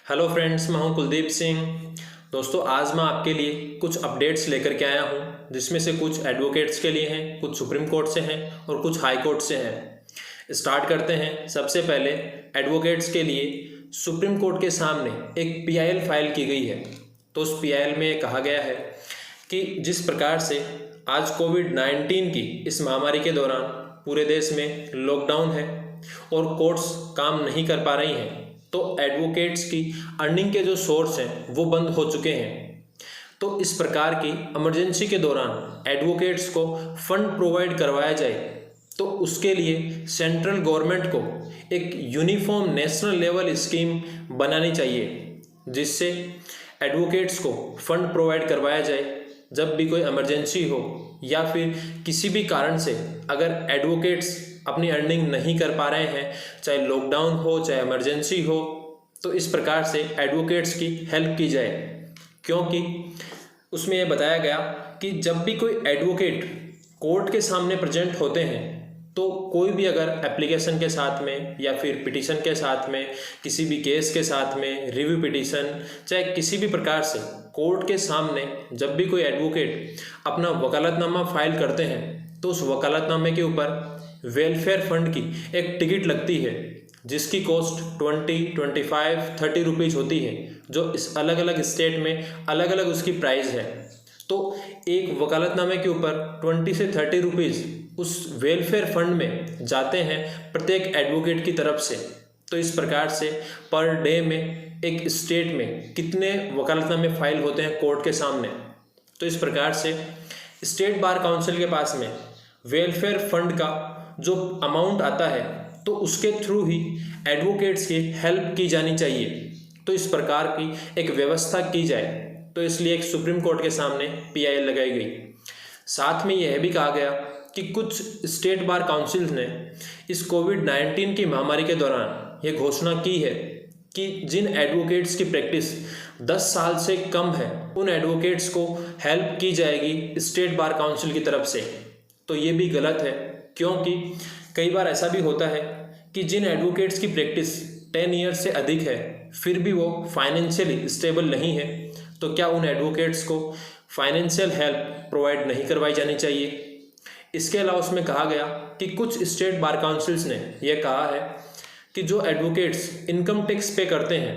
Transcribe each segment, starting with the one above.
Hello friends, मैं हूं कुलदीप सिंह। दोस्तों, आज मैं आपके लिए कुछ अपडेट्स लेकर के आया हूं, जिसमें से कुछ एडवोकेट्स के लिए हैं, कुछ सुप्रीम कोर्ट से हैं और कुछ हाई कोर्ट से हैं। स्टार्ट करते हैं। सबसे पहले एडवोकेट्स के लिए सुप्रीम कोर्ट के सामने एक पीआईएल फाइल की गई है। तो उस पीआईएल में कहा गया है कि जिस प्रकार से आज कोविड-19 की इस महामारी के दौरान पूरे देश में लॉकडाउन है और कोर्ट्स काम नहीं कर पा रही हैं, तो एडवोकेट्स की अर्निंग के जो सोर्स हैं वो बंद हो चुके हैं। तो इस प्रकार की इमरजेंसी के दौरान एडवोकेट्स को फंड प्रोवाइड करवाया जाए, तो उसके लिए सेंट्रल गवर्नमेंट को एक यूनिफॉर्म नेशनल लेवल स्कीम बनानी चाहिए, जिससे एडवोकेट्स को फंड प्रोवाइड करवाया जाए जब भी कोई इमरजेंसी हो या फिर किसी भी कारण से अगर एडवोकेट्स अपनी अर्निंग नहीं कर पा रहे हैं, चाहे लॉकडाउन हो चाहे इमरजेंसी हो, तो इस प्रकार से एडवोकेट्स की हेल्प की जाए। क्योंकि उसमें यह बताया गया कि जब भी कोई एडवोकेट कोर्ट के सामने प्रेजेंट होते हैं, तो कोई भी अगर एप्लीकेशन के साथ में या फिर पिटीशन के साथ में, किसी भी केस के साथ में, रिव्यू पिटीशन, चाहे किसी भी प्रकार से कोर्ट के सामने जब भी कोई एडवोकेट अपना वकालतनामा फाइल करते हैं, तो उस वकालतनामे के ऊपर वेलफेयर फंड की एक टिकट लगती है, जिसकी कॉस्ट 20, 25, 30 रुपीज़ होती है, जो इस अलग अलग स्टेट में अलग अलग उसकी प्राइस है। तो एक वकालतनामे के ऊपर 20 से 30 रुपीज़ उस वेलफेयर फंड में जाते हैं प्रत्येक एडवोकेट की तरफ से। तो इस प्रकार से पर डे में एक स्टेट में कितने वकालतनामे फाइल होते हैं कोर्ट के सामने। तो इस प्रकार से स्टेट बार काउंसिल के पास में वेलफेयर फंड का जो अमाउंट आता है, तो उसके थ्रू ही एडवोकेट्स की हेल्प की जानी चाहिए। तो इस प्रकार की एक व्यवस्था की जाए, तो इसलिए एक सुप्रीम कोर्ट के सामने पीआईएल लगाई गई। साथ में यह भी कहा गया कि कुछ स्टेट बार काउंसिल्स ने इस कोविड-19 की महामारी के दौरान यह घोषणा की है कि जिन एडवोकेट्स की प्रैक्टिस 10 साल से कम है, उन एडवोकेट्स को हेल्प की जाएगी स्टेट बार काउंसिल की तरफ से। तो ये भी गलत है, क्योंकि कई बार ऐसा भी होता है कि जिन एडवोकेट्स की प्रैक्टिस 10 ईयर्स से अधिक है, फिर भी वो फाइनेंशियली स्टेबल नहीं है, तो क्या उन एडवोकेट्स को फाइनेंशियल हेल्प प्रोवाइड नहीं करवाई जानी चाहिए। इसके अलावा उसमें कहा गया कि कुछ स्टेट बार काउंसिल्स ने यह कहा है कि जो एडवोकेट्स इनकम टैक्स पे करते हैं,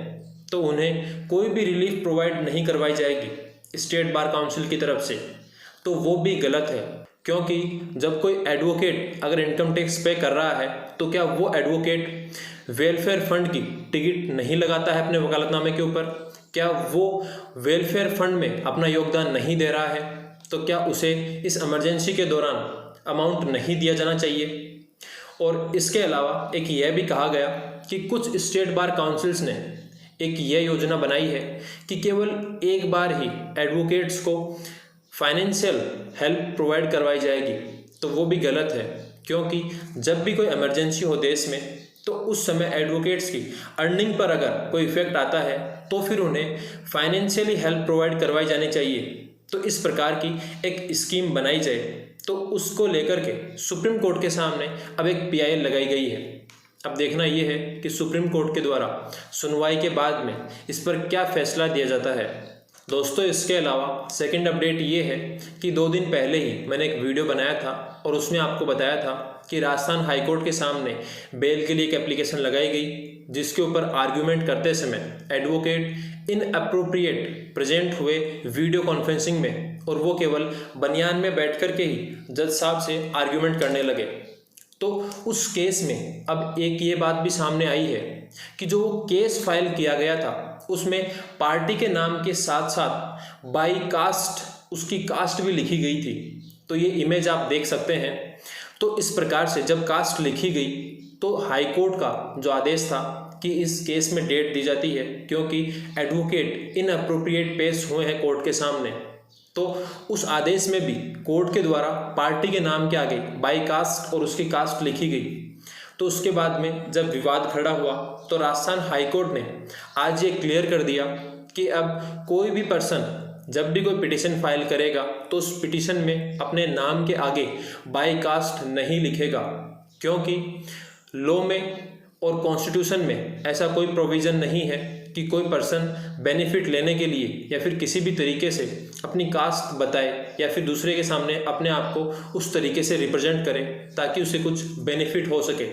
तो उन्हें कोई भी रिलीफ प्रोवाइड नहीं करवाई जाएगी स्टेट बार काउंसिल की तरफ से। तो वो भी गलत है, क्योंकि जब कोई एडवोकेट अगर इनकम टैक्स पे कर रहा है, तो क्या वो एडवोकेट वेलफेयर फंड की टिकट नहीं लगाता है अपने वकालतनामे के ऊपर? क्या वो वेलफेयर फंड में अपना योगदान नहीं दे रहा है? तो क्या उसे इस इमरजेंसी के दौरान अमाउंट नहीं दिया जाना चाहिए? और इसके अलावा एक यह भी कहा गया कि कुछ स्टेट बार काउंसिल्स ने एक यह योजना बनाई है कि केवल एक बार ही एडवोकेट्स को फाइनेंशियल हेल्प प्रोवाइड करवाई जाएगी। तो वो भी गलत है, क्योंकि जब भी कोई इमरजेंसी हो देश में, तो उस समय एडवोकेट्स की अर्निंग पर अगर कोई इफेक्ट आता है, तो फिर उन्हें फाइनेंशियली हेल्प प्रोवाइड करवाई जानी चाहिए। तो इस प्रकार की एक स्कीम बनाई जाए, तो उसको लेकर के सुप्रीम कोर्ट के सामने अब एक पीआईएल लगाई गई है। अब देखना यह है कि सुप्रीम कोर्ट के द्वारा सुनवाई के बाद में इस पर क्या फैसला दिया जाता है। दोस्तों, इसके अलावा सेकंड अपडेट ये है कि 2 दिन पहले ही मैंने एक वीडियो बनाया था और उसमें आपको बताया था कि राजस्थान हाईकोर्ट के सामने बेल के लिए एक एप्लीकेशन लगाई गई, जिसके ऊपर आर्ग्यूमेंट करते समय एडवोकेट इनअप्रोप्रिएट प्रेजेंट हुए वीडियो कॉन्फ्रेंसिंग में, और वो केवल बनियान में बैठ कर के ही जज साहब से आर्ग्यूमेंट करने लगे। तो उस केस में अब एक ये बात भी सामने आई है कि जो केस फाइल किया गया था, उसमें पार्टी के नाम के साथ साथ बाई कास्ट उसकी कास्ट भी लिखी गई थी। तो ये इमेज आप देख सकते हैं। तो इस प्रकार से जब कास्ट लिखी गई, तो हाई कोर्ट का जो आदेश था कि इस केस में डेट दी जाती है, क्योंकि एडवोकेट इनअप्रोप्रिएट पेश हुए हैं कोर्ट के सामने। तो उस आदेश में भी कोर्ट के द्वारा पार्टी के नाम के आगे बाई कास्ट और उसकी कास्ट लिखी गई। तो उसके बाद में जब विवाद खड़ा हुआ, तो राजस्थान हाईकोर्ट ने आज ये क्लियर कर दिया कि अब कोई भी पर्सन जब भी कोई पिटीशन फाइल करेगा, तो उस पिटीशन में अपने नाम के आगे बाई कास्ट नहीं लिखेगा, क्योंकि लॉ में और कॉन्स्टिट्यूशन में ऐसा कोई प्रोविज़न नहीं है कि कोई पर्सन बेनिफिट लेने के लिए या फिर किसी भी तरीके से अपनी कास्ट बताए या फिर दूसरे के सामने अपने आप को उस तरीके से रिप्रेजेंट करे ताकि उसे कुछ बेनिफिट हो सके।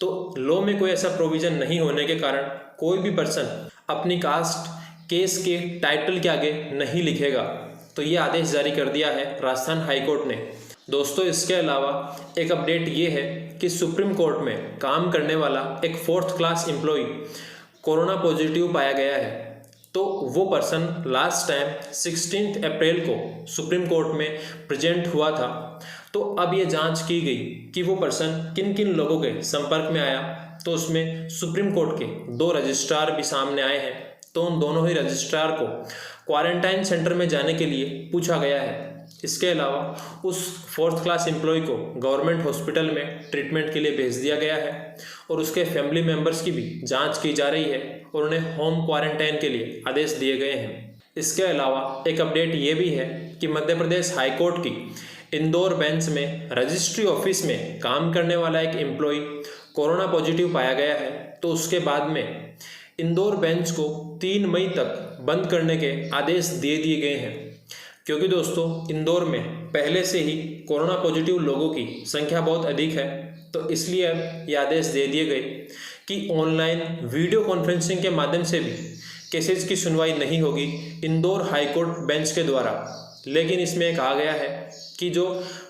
तो लॉ में कोई ऐसा प्रोविज़न नहीं होने के कारण कोई भी पर्सन अपनी कास्ट केस के टाइटल के आगे नहीं लिखेगा। तो ये आदेश जारी कर दिया है राजस्थान हाई कोर्ट ने। दोस्तों इसके अलावा एक अपडेट ये है कि सुप्रीम कोर्ट में काम करने वाला एक 4th class employ corona positive पाया गया है। तो वो पर्सन लास्ट टाइम 16 अप्रैल को सुप्रीम कोर्ट में प्रेजेंट हुआ था। तो अब ये जांच की गई कि वो पर्सन किन किन लोगों के संपर्क में आया। तो उसमें सुप्रीम कोर्ट के 2 रजिस्ट्रार भी सामने आए हैं। तो उन दोनों ही रजिस्ट्रार को क्वारंटाइन सेंटर में जाने के लिए पूछा गया है। इसके अलावा उस 4th क्लास एम्प्लॉय को गवर्नमेंट हॉस्पिटल में ट्रीटमेंट के लिए भेज दिया गया है और उसके फैमिली मेंबर्स की भी जांच की जा रही है और उन्हें होम क्वारंटाइन के लिए आदेश दिए गए हैं। इसके अलावा एक अपडेट ये भी है कि मध्य प्रदेश हाई कोर्ट की इंदौर बेंच में रजिस्ट्री ऑफिस में काम करने वाला एक एम्प्लॉय कोरोना पॉजिटिव पाया गया है। तो उसके बाद में इंदौर बेंच को 3 मई तक बंद करने के आदेश दे दिए गए हैं, क्योंकि दोस्तों इंदौर में पहले से ही कोरोना पॉजिटिव लोगों की संख्या बहुत अधिक है। तो इसलिए अब ये आदेश दे दिए गए कि ऑनलाइन वीडियो कॉन्फ्रेंसिंग के माध्यम से भी केसेज की सुनवाई नहीं होगी इंदौर हाई कोर्ट बेंच के द्वारा। लेकिन इसमें कहा गया है कि जो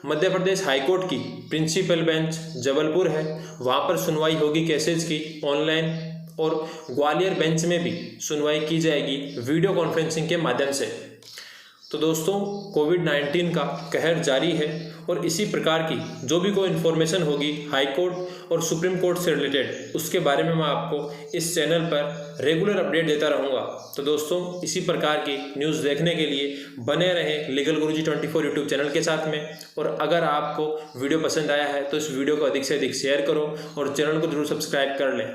मध्य प्रदेश हाई कोर्ट की प्रिंसिपल बेंच जबलपुर है वहाँ पर सुनवाई होगी केसेज की ऑनलाइन, और ग्वालियर बेंच में भी सुनवाई की जाएगी वीडियो कॉन्फ्रेंसिंग के माध्यम से। तो दोस्तों कोविड-19 का कहर जारी है और इसी प्रकार की जो भी कोई इन्फॉर्मेशन होगी हाई कोर्ट और सुप्रीम कोर्ट से रिलेटेड उसके बारे में मैं आपको इस चैनल पर रेगुलर अपडेट देता रहूँगा। तो दोस्तों इसी प्रकार की न्यूज़ देखने के लिए बने रहें लीगल गुरुजी 24 यूट्यूब चैनल के साथ में। और अगर आपको वीडियो पसंद आया है तो इस वीडियो को अधिक से अधिक शेयर करो और चैनल को जरूर सब्सक्राइब कर लें।